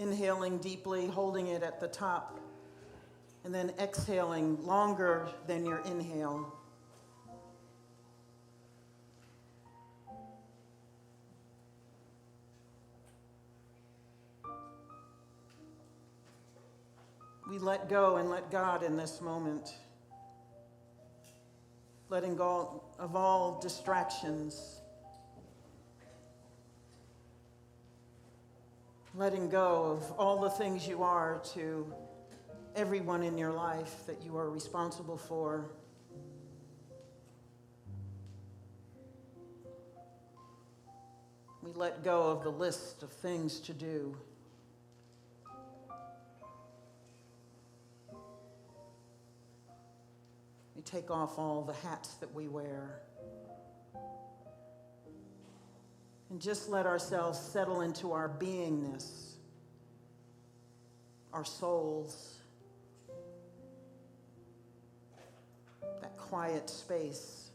Inhaling deeply, holding it at the top, and then exhaling longer than your inhale. We let go and let God in this moment, letting go of all distractions, letting go of all the things you are to everyone in your life that you are responsible for. We let go of the list of things to do. We take off all the hats that we wear. And just let ourselves settle into our beingness, our souls, that quiet space.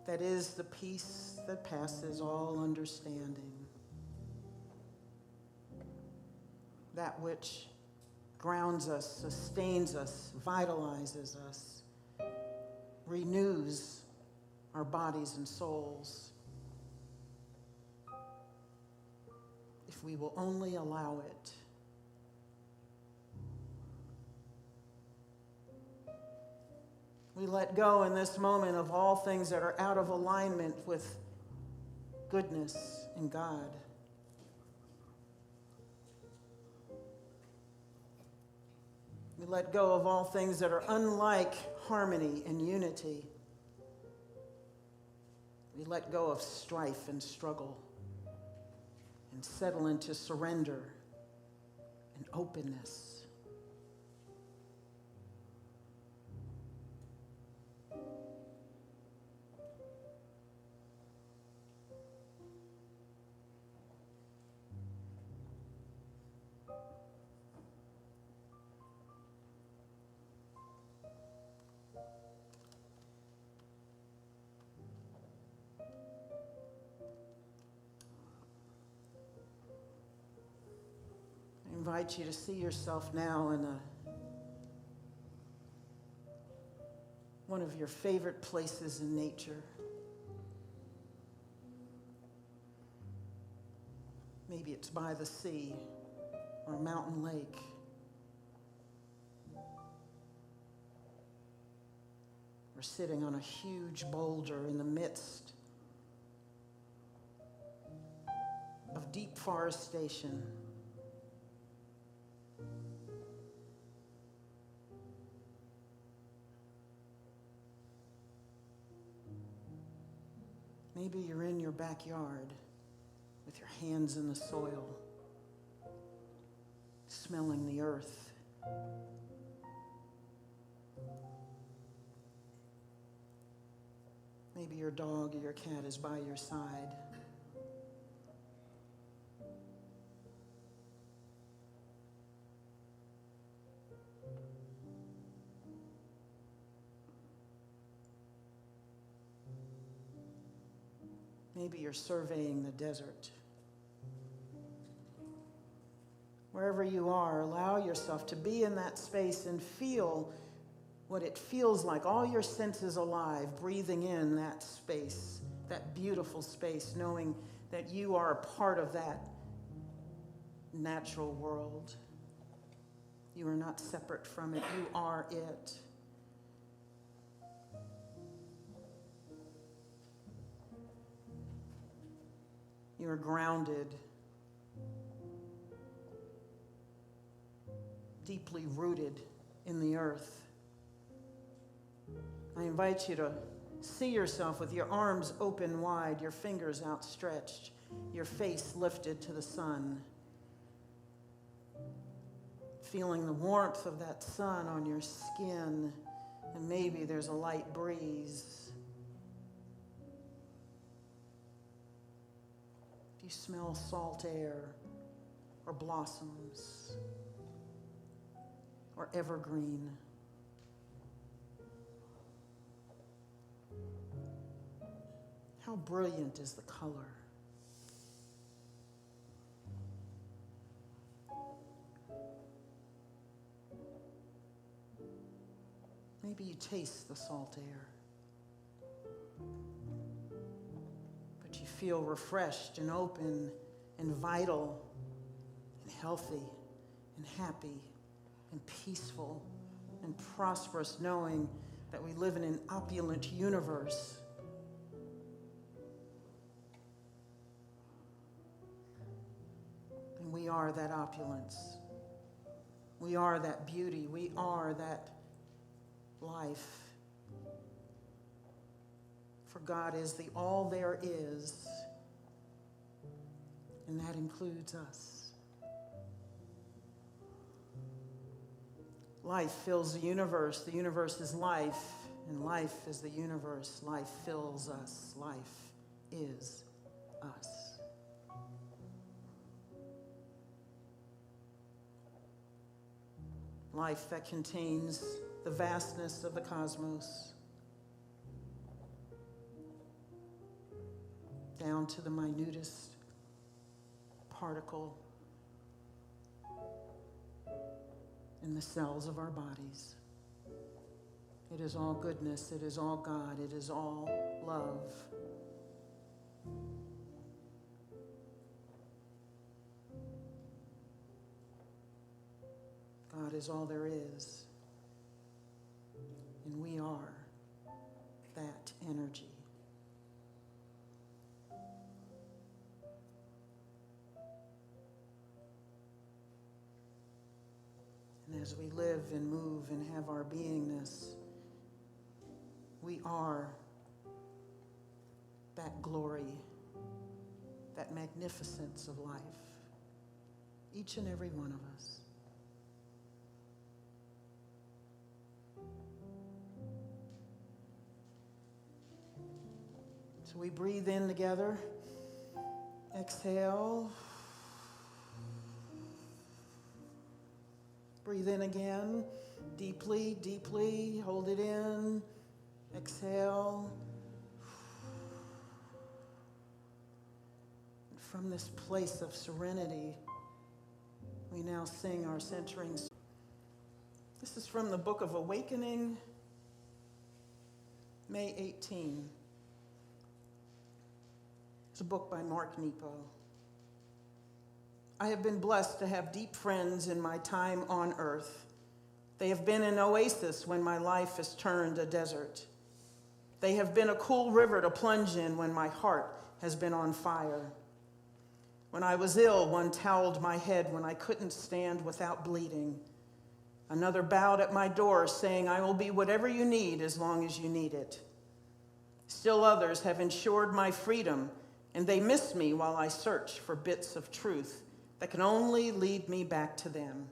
That is the peace that passes all understanding. That which grounds us, sustains us, vitalizes us, renews our bodies and souls. If we will only allow it. We let go in this moment of all things that are out of alignment with goodness and God. We let go of all things that are unlike harmony and unity. We let go of strife and struggle and settle into surrender and openness. I invite you to see yourself now in one of your favorite places in nature. Maybe it's by the sea or a mountain lake. Or sitting on a huge boulder in the midst of deep forestation. Maybe you're in your backyard with your hands in the soil, smelling the earth. Maybe your dog or your cat is by your side. Maybe you're surveying the desert. Wherever you are, allow yourself to be in that space and feel what it feels like, all your senses alive, breathing in that space, that beautiful space, knowing that you are a part of that natural world. You are not separate from it. You are it. You are grounded, deeply rooted in the earth. I invite you to see yourself with your arms open wide, your fingers outstretched, your face lifted to the sun. Feeling the warmth of that sun on your skin, and maybe there's a light breeze. You smell salt air, or blossoms, or evergreen. How brilliant is the color? Maybe you taste the salt air, but you feel refreshed and open and vital and healthy and happy and peaceful and prosperous, knowing that we live in an opulent universe. And we are that opulence. We are that beauty. We are that life. For God is the all there is, and that includes us. Life fills the universe. The universe is life, and life is the universe. Life fills us. Life is us. Life that contains the vastness of the cosmos, down to the minutest particle in the cells of our bodies. It is all goodness, it is all God, it is all love. God is all there is, and we are that energy. And as we live and move and have our beingness, we are that glory, that magnificence of life, each and every one of us. So we breathe in together, exhale. Breathe in again, deeply, deeply, hold it in, exhale. And from this place of serenity, we now sing our centering. This is from the Book of Awakening, May 18. It's a book by Mark Nepo. I have been blessed to have deep friends in my time on earth. They have been an oasis when my life has turned a desert. They have been a cool river to plunge in when my heart has been on fire. When I was ill, one toweled my head when I couldn't stand without bleeding. Another bowed at my door, saying, I will be whatever you need as long as you need it. Still others have ensured my freedom, and they miss me while I search for bits of truth that can only lead me back to them.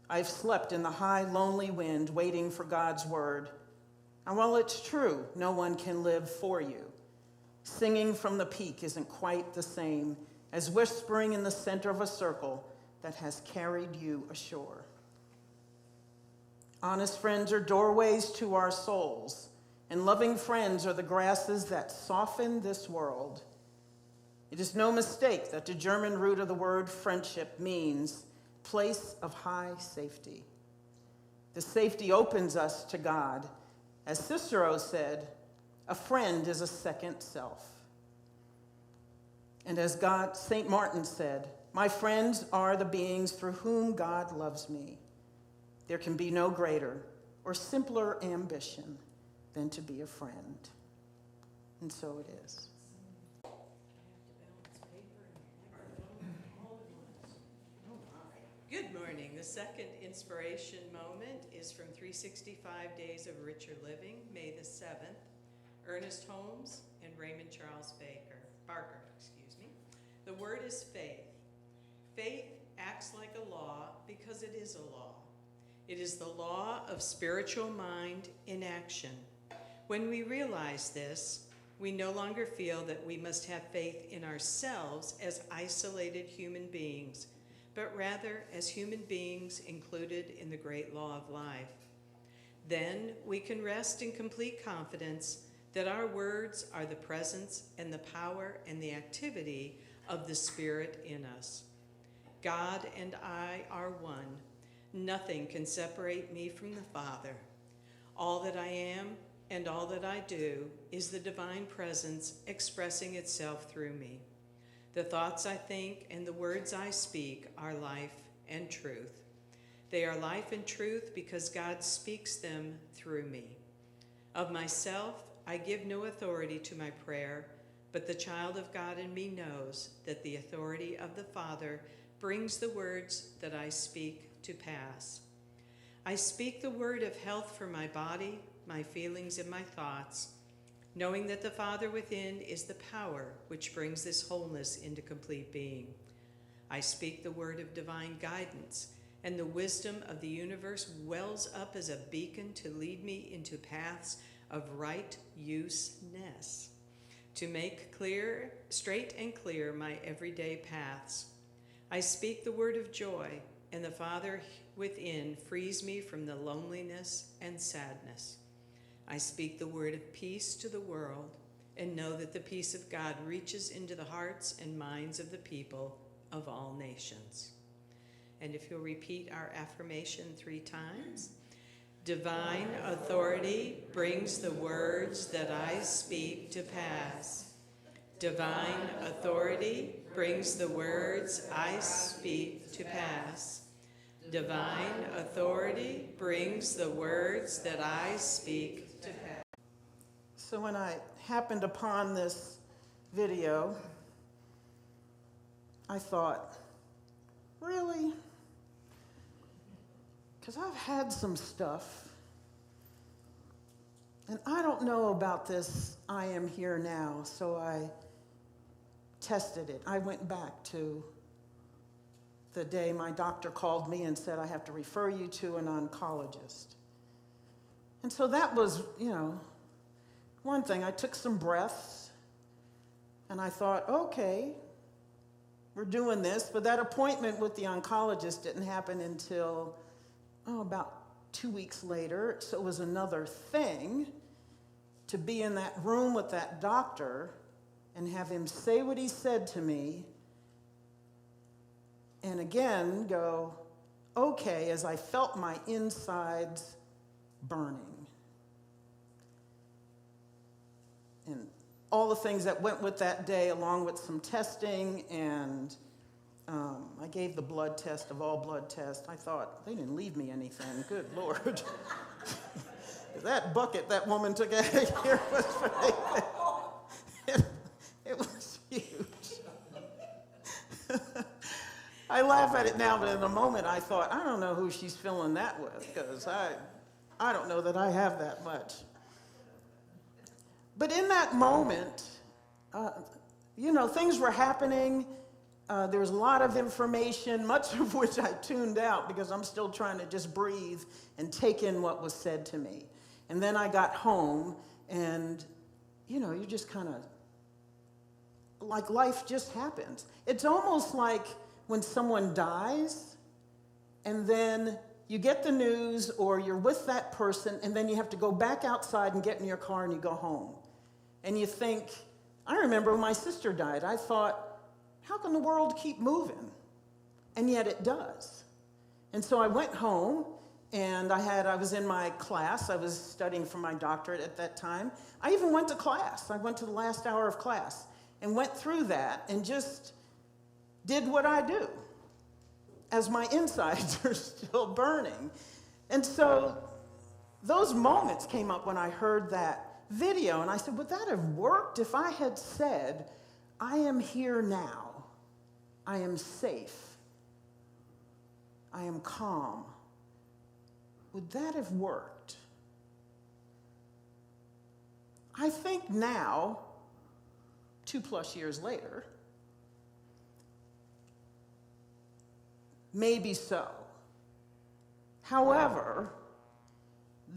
I've slept in the high, lonely wind, waiting for God's word. And while it's true, no one can live for you, singing from the peak isn't quite the same as whispering in the center of a circle that has carried you ashore. Honest friends are doorways to our souls, and loving friends are the grasses that soften this world. It is no mistake that the German root of the word friendship means place of high safety. The safety opens us to God. As Cicero said, a friend is a second self. And as St. Martin said, my friends are the beings through whom God loves me. There can be no greater or simpler ambition than to be a friend. And so it is. Good morning. The second inspiration moment is from 365 Days of Richer Living, May the 7th. Ernest Holmes and Raymond Charles Barker. The word is faith. Faith acts like a law because it is a law. It is the law of spiritual mind in action. When we realize this, we no longer feel that we must have faith in ourselves as isolated human beings, but rather as human beings included in the great law of life. Then we can rest in complete confidence that our words are the presence and the power and the activity of the Spirit in us. God and I are one. Nothing can separate me from the Father. All that I am and all that I do is the divine presence expressing itself through me. The thoughts I think and the words I speak are life and truth. They are life and truth because God speaks them through me. Of myself, I give no authority to my prayer, but the child of God in me knows that the authority of the Father brings the words that I speak to pass. I speak the word of health for my body, my feelings, and my thoughts, knowing that the Father within is the power which brings this wholeness into complete being. I speak the word of divine guidance, and the wisdom of the universe wells up as a beacon to lead me into paths of right useness, to make clear, straight and clear my everyday paths. I speak the word of joy, and the Father within frees me from the loneliness and sadness. I speak the word of peace to the world, and know that the peace of God reaches into the hearts and minds of the people of all nations. And if you'll repeat our affirmation 3 times. Divine authority brings the words that I speak to pass. Divine authority brings the words I speak to pass. Divine authority brings the words that I speak to pass. So when I happened upon this video, I thought, really? Because I've had some stuff, and I don't know about this I am here now, so I tested it. I went back to the day my doctor called me and said, I have to refer you to an oncologist. And so that was, one thing. I took some breaths, and I thought, okay, we're doing this. But that appointment with the oncologist didn't happen until about 2 weeks later. So it was another thing to be in that room with that doctor and have him say what he said to me, and again go, okay, as I felt my insides burning. And all the things that went with that day, along with some testing, and I gave the blood test of all blood tests. I thought, they didn't leave me anything. Good Lord. That bucket that woman took out of here was it was huge. I laugh at it now, but in the moment I thought, I don't know who she's filling that with, because I don't know that I have that much. But in that moment, things were happening. There was a lot of information, much of which I tuned out because I'm still trying to just breathe and take in what was said to me. And then I got home, and, you just kind of, like life just happens. It's almost like when someone dies, and then you get the news, or you're with that person, and then you have to go back outside and get in your car and you go home. And you think, I remember when my sister died, I thought, how can the world keep moving? And yet it does. And so I went home, and I was in my class. I was studying for my doctorate at that time. I even went to class. I went to the last hour of class and went through that and just did what I do as my insides are still burning. And so those moments came up when I heard that video, and I said, would that have worked if I had said, I am here now. I am safe. I am calm. Would that have worked? I think now, 2+ years later, maybe so. However,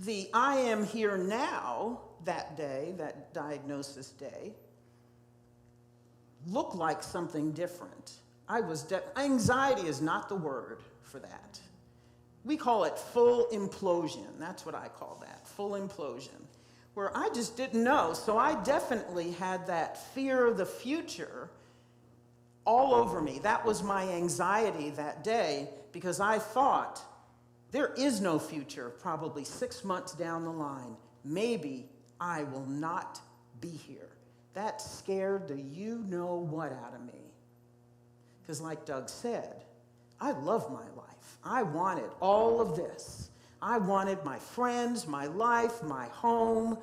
the I am here now, that day, that diagnosis day, looked like something different. Anxiety is not the word for that. We call it full implosion. That's what I call that, full implosion. where I just didn't know. So I definitely had that fear of the future all over me. That was my anxiety that day, because I thought there is no future, probably 6 months down the line. Maybe I will not be here. That scared the you-know-what out of me. Because like Doug said, I love my life. I wanted all of this. I wanted my friends, my life, my home,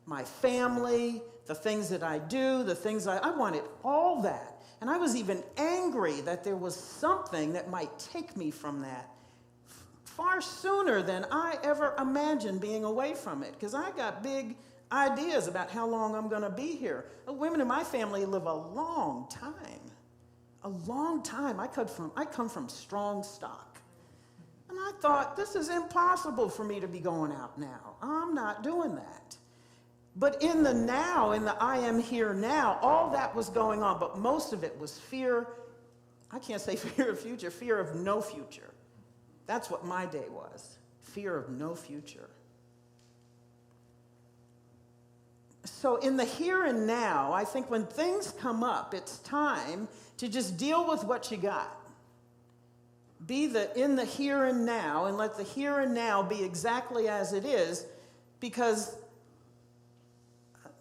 my family, the things that I do, the things I wanted all that. And I was even angry that there was something that might take me from that far sooner than I ever imagined being away from it. Because I got big ideas about how long I'm going to be here. The women in my family live a long time. A long time. I come from strong stock. And I thought, this is impossible for me to be going out now. I'm not doing that. But in the now, in the I am here now, all that was going on, but most of it was fear. I can't say fear of future, fear of no future. That's what my day was, fear of no future. So in the here and now, I think when things come up, it's time to just deal with what you got. Be in the here and now, and let the here and now be exactly as it is, because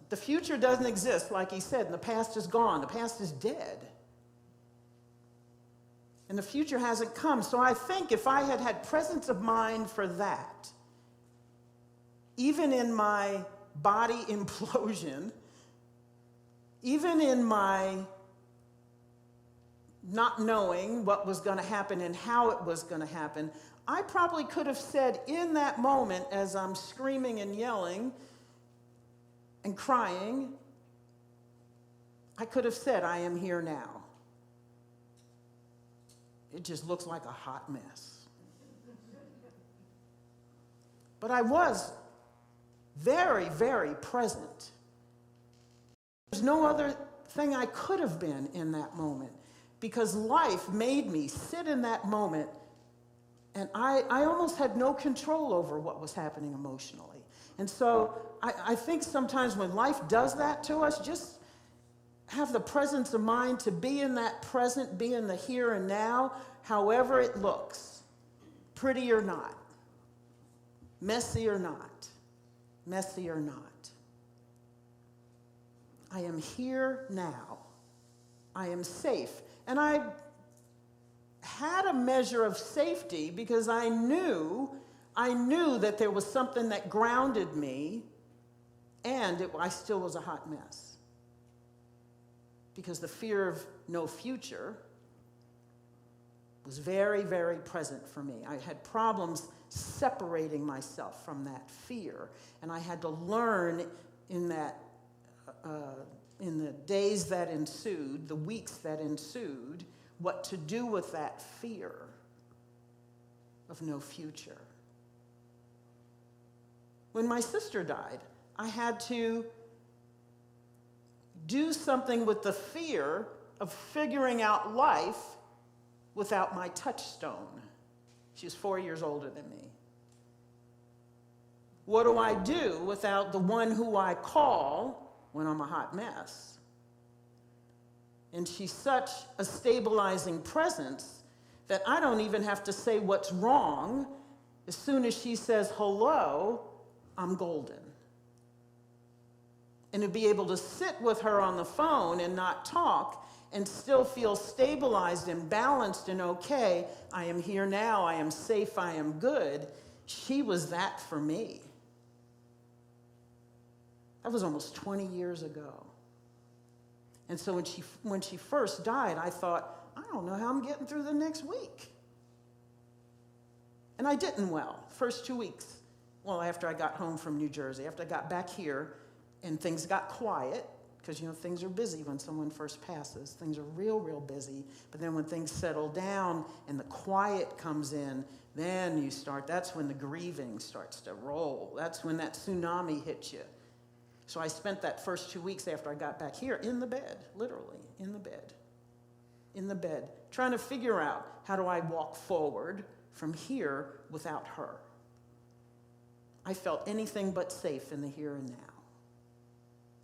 the future doesn't exist, like he said, and the past is gone. The past is dead. And the future hasn't come. So I think if I had had presence of mind for that, even in my body implosion, even in my not knowing what was going to happen and how it was going to happen, I probably could have said in that moment, as I'm screaming and yelling and crying, I could have said, I am here now. It just looks like a hot mess. But I was very, very present. There's no other thing I could have been in that moment, because life made me sit in that moment, and I almost had no control over what was happening emotionally. And so I think sometimes when life does that to us, just have the presence of mind to be in that present, be in the here and now, however it looks, pretty or not, messy or not, messy or not. I am here now. I am safe. And I had a measure of safety because I knew that there was something that grounded me, and I still was a hot mess. Because the fear of no future was very, very present for me. I had problems separating myself from that fear, and I had to learn in the days that ensued, the weeks that ensued, what to do with that fear of no future. When my sister died, I had to do something with the fear of figuring out life without my touchstone. She was 4 years older than me. What do I do without the one who I call when I'm a hot mess? And she's such a stabilizing presence that I don't even have to say what's wrong. As soon as she says hello, I'm golden. And to be able to sit with her on the phone and not talk and still feel stabilized and balanced and okay, I am here now, I am safe, I am good, she was that for me. That was almost 20 years ago. And so when she first died, I thought, I don't know how I'm getting through the next week. And I didn't well. First 2 weeks, well, after I got home from New Jersey, after I got back here, and things got quiet, because, things are busy when someone first passes. Things are real, real busy. But then when things settle down and the quiet comes in, then that's when the grieving starts to roll. That's when that tsunami hits you. So I spent that first 2 weeks after I got back here in the bed, literally, in the bed, trying to figure out, how do I walk forward from here without her? I felt anything but safe in the here and now.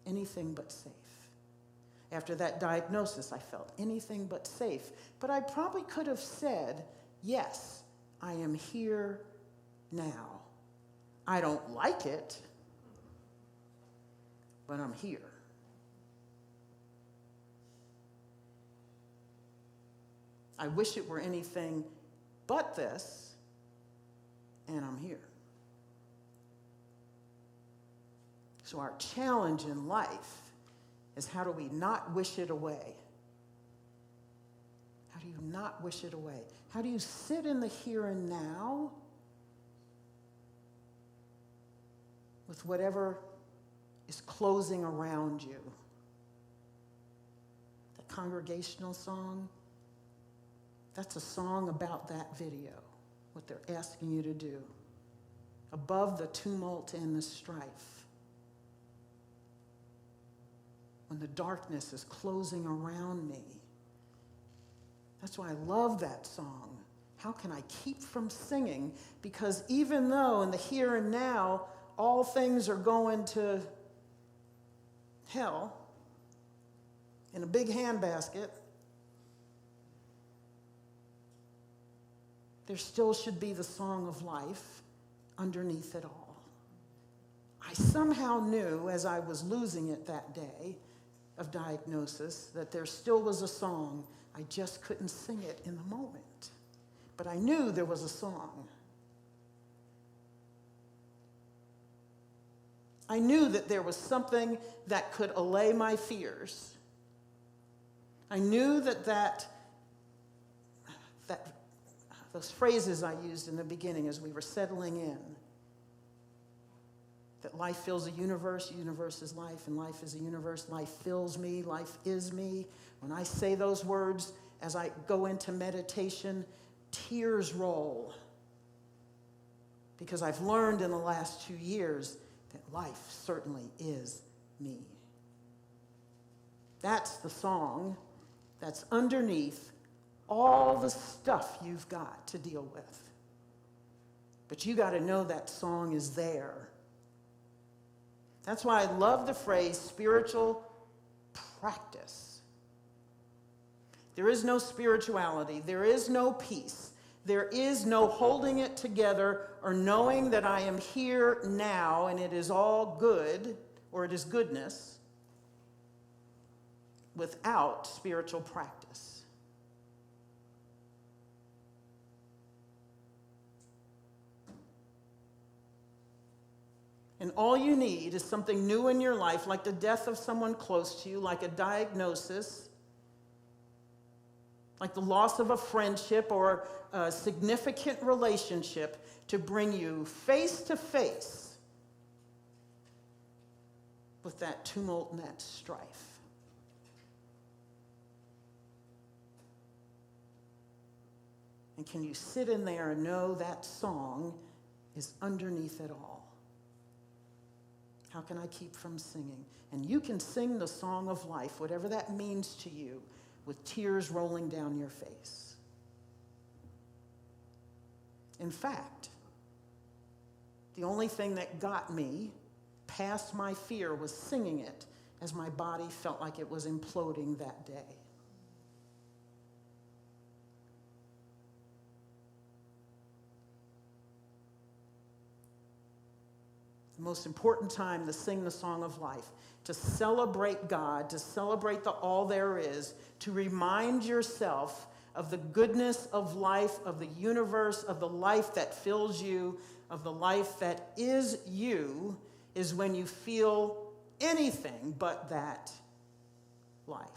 anything but safe. After that diagnosis, I felt anything but safe. But I probably could have said, yes, I am here now. I don't like it, but I'm here. I wish it were anything but this, and I'm here. So our challenge in life is, how do we not wish it away? How do you not wish it away? How do you sit in the here and now with whatever is closing around you? The congregational song, that's a song about that video, what they're asking you to do. Above the tumult and the strife, when the darkness is closing around me. That's why I love that song. How can I keep from singing? Because even though in the here and now, all things are going to hell in a big handbasket, there still should be the song of life underneath it all. I somehow knew, as I was losing it that day of diagnosis, that there still was a song. I just couldn't sing it in the moment. But I knew there was a song. I knew that there was something that could allay my fears. I knew that those phrases I used in the beginning as we were settling in, that life fills a universe is life, and life is a universe. Life fills me, life is me. When I say those words, as I go into meditation, tears roll. Because I've learned in the last 2 years that life certainly is me. That's the song that's underneath all the stuff you've got to deal with. But you got to know that song is there. That's why I love the phrase spiritual practice. There is no spirituality. There is no peace. There is no holding it together or knowing that I am here now and it is all good, or it is goodness, without spiritual practice. And all you need is something new in your life, like the death of someone close to you, like a diagnosis, like the loss of a friendship or a significant relationship, to bring you face to face with that tumult and that strife. And can you sit in there and know that song is underneath it all? How can I keep from singing? And you can sing the song of life, whatever that means to you, with tears rolling down your face. In fact, the only thing that got me past my fear was singing it as my body felt like it was imploding that day. The most important time to sing the song of life, to celebrate God, to celebrate the all there is, to remind yourself of the goodness of life, of the universe, of the life that fills you, of the life that is you, is when you feel anything but that life.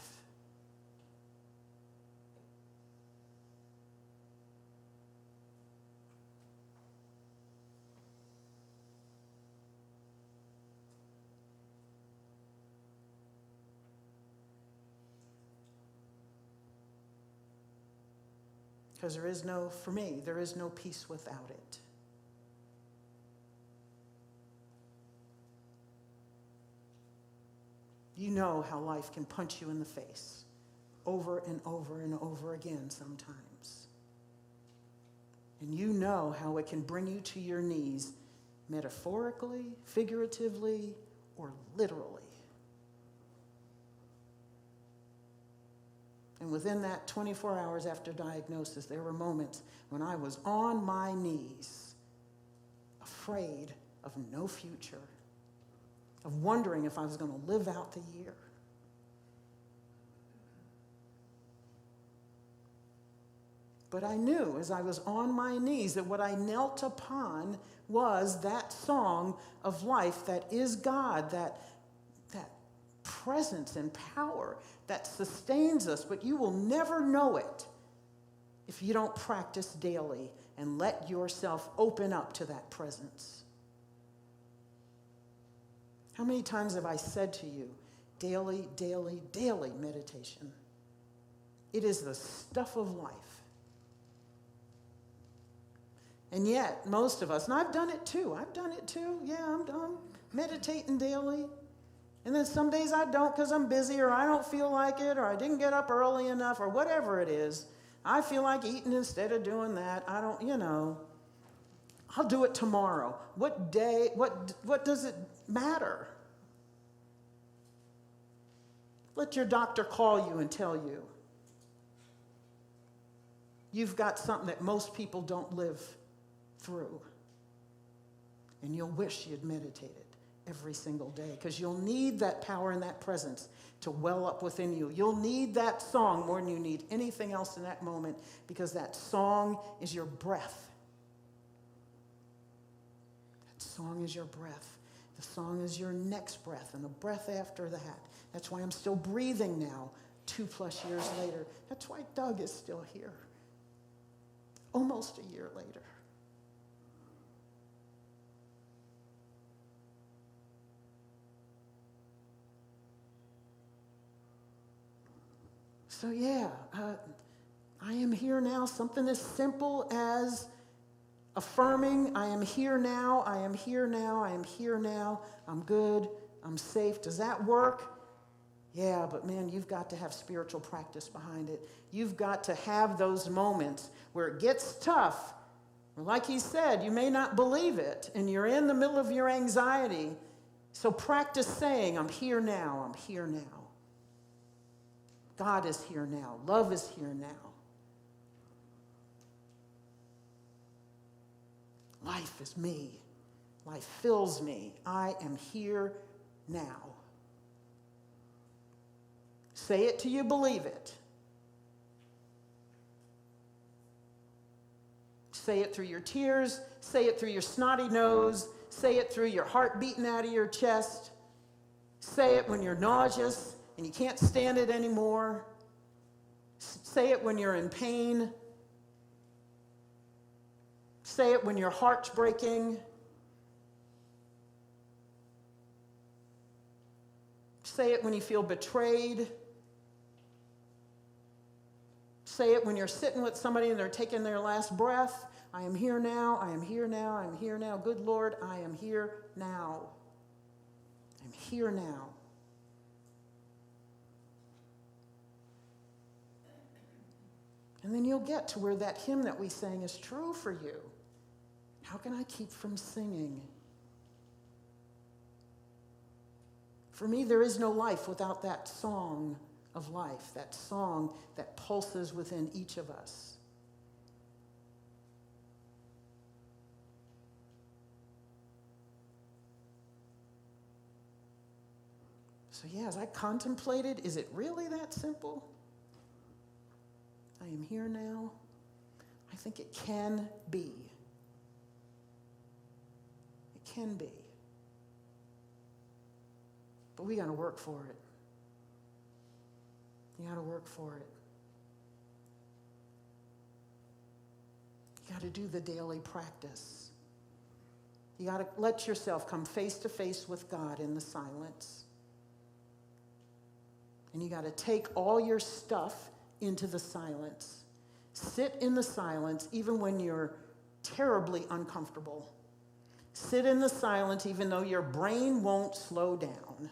Because for me, there is no peace without it. You know how life can punch you in the face over and over and over again sometimes. And you know how it can bring you to your knees, metaphorically, figuratively, or literally. And within that 24 hours after diagnosis, there were moments when I was on my knees, afraid of no future, of wondering if I was going to live out the year. But I knew as I was on my knees that what I knelt upon was that song of life that is God, that presence and power that sustains us, but you will never know it if you don't practice daily and let yourself open up to that presence. How many times have I said to you, daily, daily, daily meditation? It is the stuff of life. And yet, most of us, and I've done it too. Yeah, I'm meditating daily. And then some days I don't because I'm busy or I don't feel like it or I didn't get up early enough or whatever it is. I feel like eating instead of doing that. I don't, I'll do it tomorrow. What day, what does it matter? Let your doctor call you and tell you. You've got something that most people don't live through. And you'll wish you'd meditated every single day because you'll need that power and that presence to well up within you. You'll need that song more than you need anything else in that moment because that song is your breath. That song is your breath. The song is your next breath and the breath after that. That's why I'm still breathing now, 2+ years later. That's why Doug is still here, almost a year later. So I am here now, something as simple as affirming, I am here now, I am here now, I am here now, I'm good, I'm safe. Does that work? Yeah, but man, you've got to have spiritual practice behind it. You've got to have those moments where it gets tough. Like he said, you may not believe it, and you're in the middle of your anxiety. So practice saying, I'm here now, I'm here now. God is here now. Love is here now. Life is me. Life fills me. I am here now. Say it till you believe it. Say it through your tears. Say it through your snotty nose. Say it through your heart beating out of your chest. Say it when you're nauseous and you can't stand it anymore. Say it when you're in pain. Say it when your heart's breaking. Say it when you feel betrayed. Say it when you're sitting with somebody and they're taking their last breath. I am here now, I am here now, I am here now. Good Lord, I am here now. I'm here now. And then you'll get to where that hymn that we sang is true for you. How can I keep from singing? For me, there is no life without that song of life, that song that pulses within each of us. So as I contemplated, is it really that simple? I am here now. I think it can be. It can be. But we got to work for it. You got to work for it. You got to do the daily practice. You got to let yourself come face to face with God in the silence. And you got to take all your stuff into the silence. Sit in the silence even when you're terribly uncomfortable. Sit in the silence even though your brain won't slow down.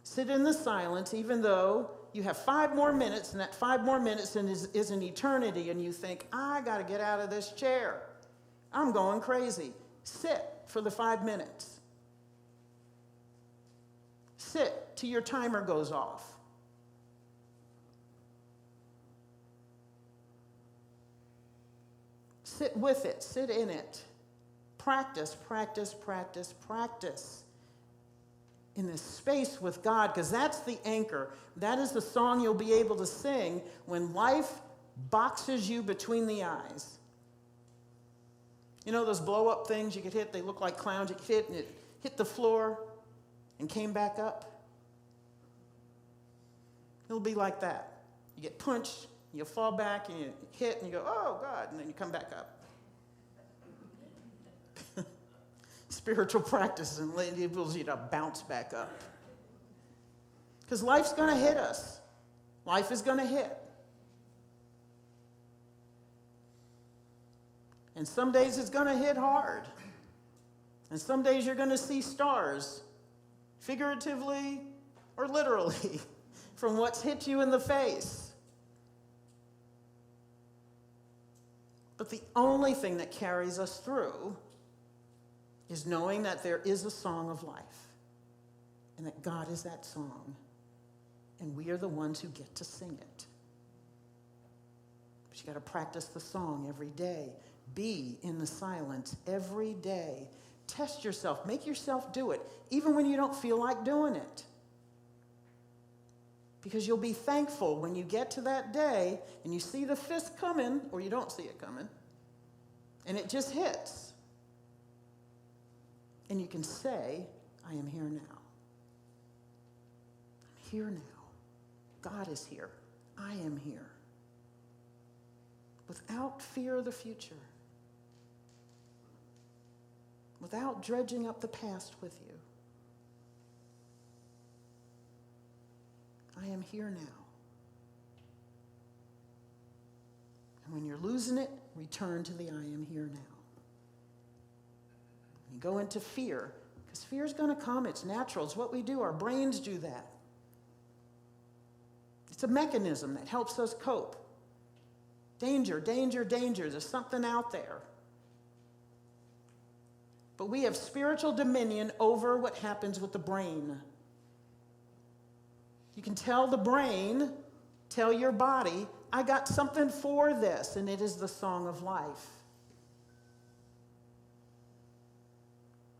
Sit in the silence even though you have 5 more minutes and that 5 more minutes is an eternity and you think, I got to get out of this chair. I'm going crazy. Sit for the 5 minutes. Sit till your timer goes off. Sit with it, sit in it. Practice, practice, practice, practice in this space with God, because that's the anchor. That is the song you'll be able to sing when life boxes you between the eyes. You know those blow-up things you could hit? They look like clowns. You could hit and it hit the floor and came back up. It'll be like that. You get punched, you fall back, and you hit, and you go, oh, God, and then you come back up. Spiritual practice enables you to bounce back up. Because life's going to hit us. Life is going to hit. And some days it's going to hit hard. And some days you're going to see stars, figuratively or literally, from what's hit you in the face. But the only thing that carries us through is knowing that there is a song of life and that God is that song, and we are the ones who get to sing it. But you got to practice the song every day. Be in the silence every day. Test yourself. Make yourself do it, even when you don't feel like doing it. Because you'll be thankful when you get to that day and you see the fist coming, or you don't see it coming, and it just hits. And you can say, I am here now. I'm here now. God is here. I am here. Without fear of the future. Without dredging up the past with you. I am here now. And when you're losing it, return to the I am here now. You go into fear, because fear is going to come. It's natural. It's what we do. Our brains do that. It's a mechanism that helps us cope. Danger, danger, danger. There's something out there. But we have spiritual dominion over what happens with the brain. You can tell the brain, tell your body, I got something for this, and it is the song of life.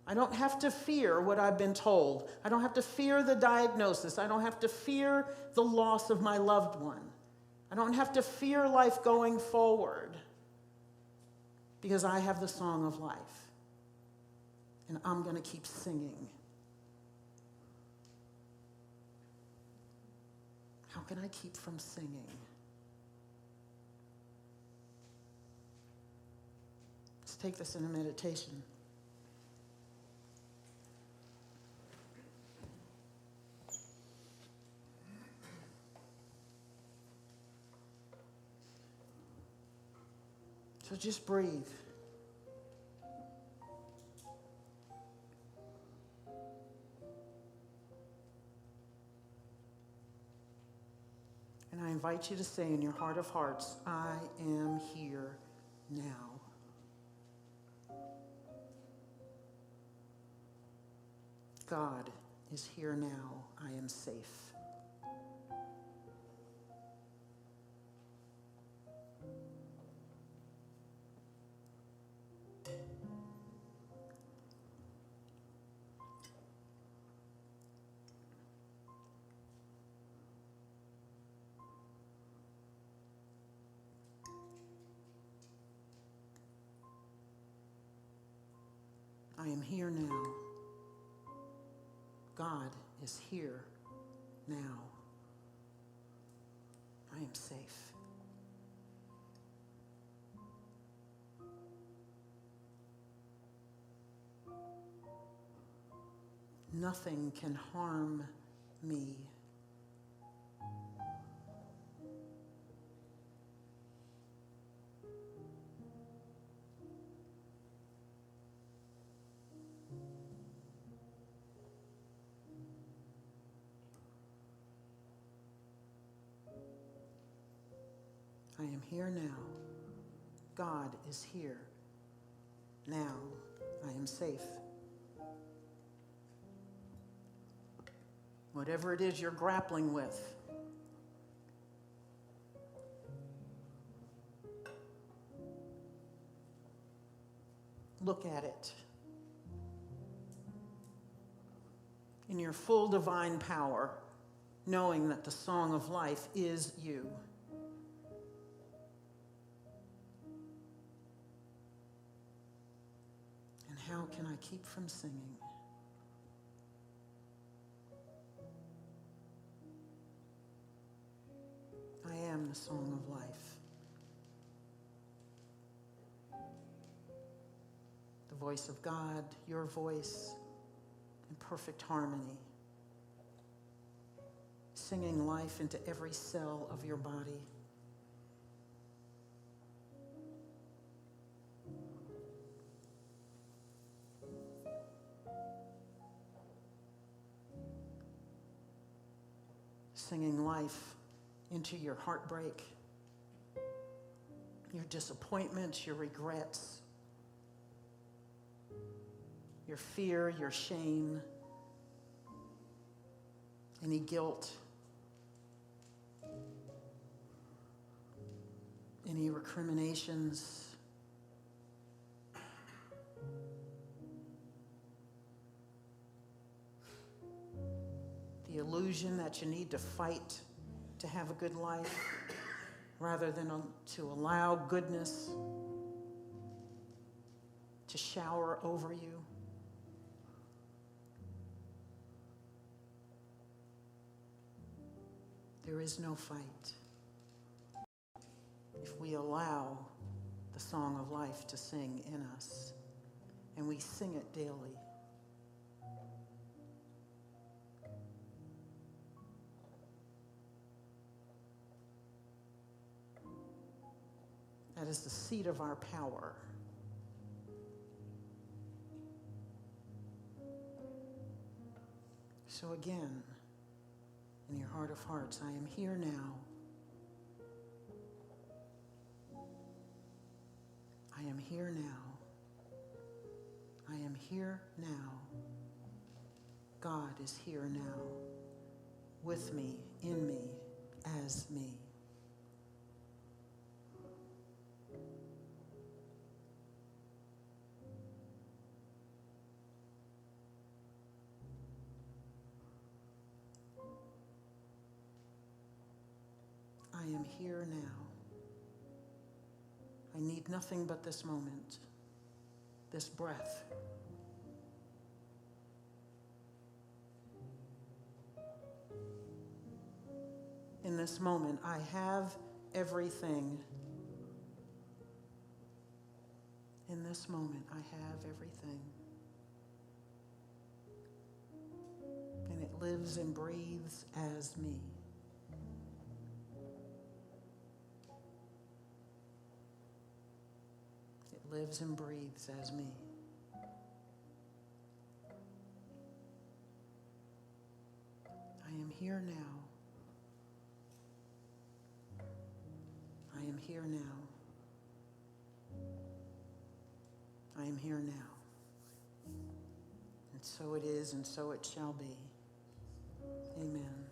I don't have to fear what I've been told. I don't have to fear the diagnosis. I don't have to fear the loss of my loved one. I don't have to fear life going forward, because I have the song of life. And I'm going to keep singing. How can I keep from singing? Let's take this in a meditation. So just breathe. And I invite you to say in your heart of hearts, I am here now. God is here now. I am safe. I am here now. God is here now. I am safe. Nothing can harm me. I am here now. God is here now. I am safe. whatever it is you're grappling with. Look at it in your full divine power, knowing that the song of life is you. And how can I keep from singing? I am the song of life. The voice of God, your voice, in perfect harmony, singing life into every cell of your body. Singing life into your heartbreak, your disappointments, your regrets, your fear, your shame, any guilt, any recriminations, the illusion that you need to fight to have a good life rather than to allow goodness to shower over you. There is no fight if we allow the song of life to sing in us, and we sing it daily. That is the seat of our power. So again, in your heart of hearts, I am here now. I am here now. I am here now. God is here now, with me, in me, as me. I am here now. I need nothing but this moment, this breath. In this moment, I have everything. In this moment, I have everything. And it lives and breathes as me. Lives and breathes as me. I am here now. I am here now. I am here now. And so it is, and so it shall be. Amen.